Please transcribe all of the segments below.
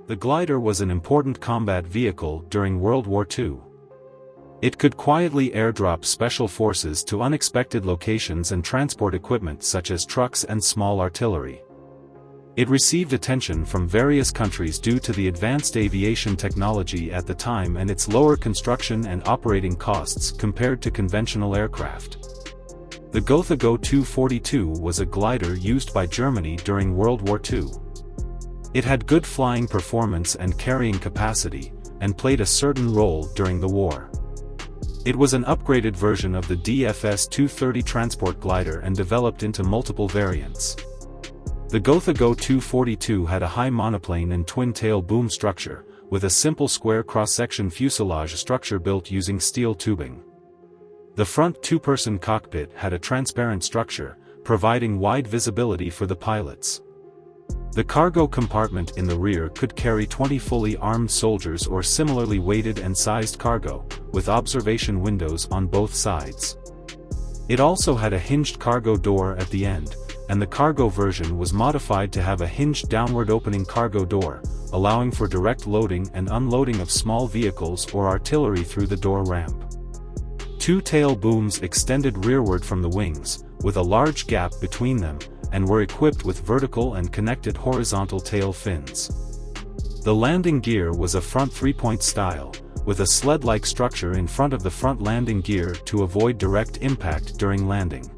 The glider was an important combat vehicle during World War II. It could quietly airdrop special forces to unexpected locations and transport equipment such as trucks and small artillery. It received attention from various countries due to the advanced aviation technology at the time and its lower construction and operating costs compared to conventional aircraft. The Gotha Go 242 was a glider used by Germany during World War II. It had good flying performance and carrying capacity, and played a certain role during the war. It was an upgraded version of the DFS 230 transport glider and developed into multiple variants. The Gotha Go 242 had a high monoplane and twin-tail boom structure, with a simple square cross-section fuselage structure built using steel tubing. The front two-person cockpit had a transparent structure, providing wide visibility for the pilots. The cargo compartment in the rear could carry 20 fully armed soldiers or similarly weighted and sized cargo, with observation windows on both sides. It also had a hinged cargo door at the end, and the cargo version was modified to have a hinged downward opening cargo door, allowing for direct loading and unloading of small vehicles or artillery through the door ramp. Two tail booms extended rearward from the wings, with a large gap between them, and were equipped with vertical and connected horizontal tail fins. The landing gear was a front three-point style, with a sled-like structure in front of the front landing gear to avoid direct impact during landing.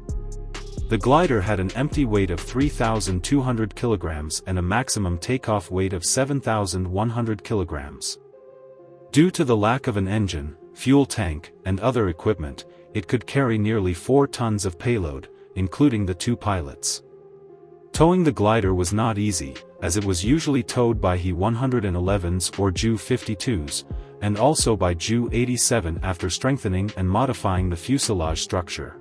The glider had an empty weight of 3,200 kilograms and a maximum takeoff weight of 7,100 kilograms. Due to the lack of an engine, fuel tank, and other equipment, it could carry nearly 4 tons of payload, including the 2 pilots. Towing the glider was not easy, as it was usually towed by He-111s or Ju-52s, and also by Ju-87 after strengthening and modifying the fuselage structure.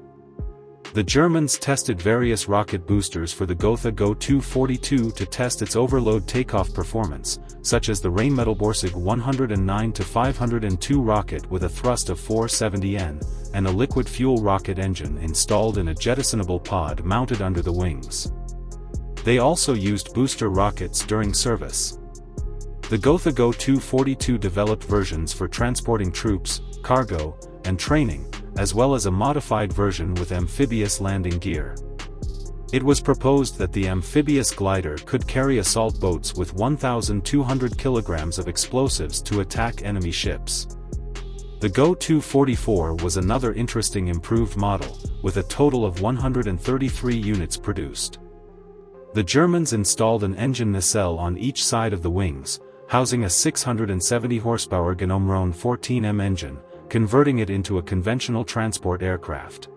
The Germans tested various rocket boosters for the Gotha Go 242 to test its overload takeoff performance, such as the Rheinmetallborsig 109-502 rocket with a thrust of 470 N, and a liquid fuel rocket engine installed in a jettisonable pod mounted under the wings. They also used booster rockets during service. The Gotha Go 242 developed versions for transporting troops, cargo, and training, as well as a modified version with amphibious landing gear. It was proposed that the amphibious glider could carry assault boats with 1,200 kilograms of explosives to attack enemy ships. The Go 244 was another interesting improved model, with a total of 133 units produced. The Germans installed an engine nacelle on each side of the wings, housing a 670 horsepower Gnome 14M engine, converting it into a conventional transport aircraft.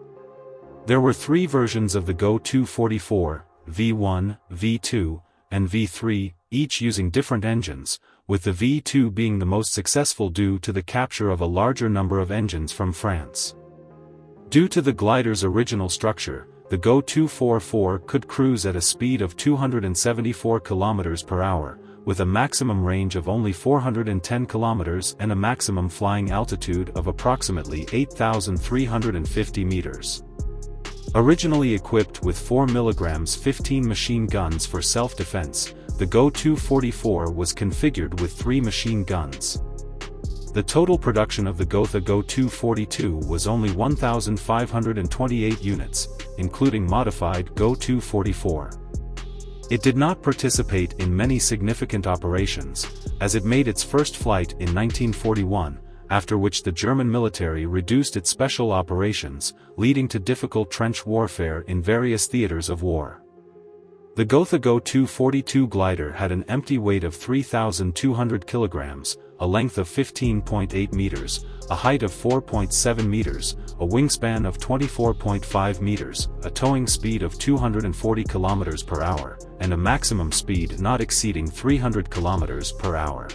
There were 3 versions of the Go 244, V1, V2, and V3, each using different engines, with the V2 being the most successful due to the capture of a larger number of engines from France. Due to the glider's original structure, the Go 244 could cruise at a speed of 274 km per hour, with a maximum range of only 410 km and a maximum flying altitude of approximately 8,350 meters. Originally equipped with 4 mm 15 machine guns for self-defense, the Go 244 was configured with 3 machine guns. The total production of the Gotha Go 242 was only 1,528 units, including modified Go 244. It did not participate in many significant operations, as it made its first flight in 1941, after which the German military reduced its special operations, leading to difficult trench warfare in various theaters of war. The Gotha Go 242 glider had an empty weight of 3,200 kilograms, a length of 15.8 meters, a height of 4.7 meters, a wingspan of 24.5 meters, a towing speed of 240 km per hour, and a maximum speed not exceeding 300 km per hour.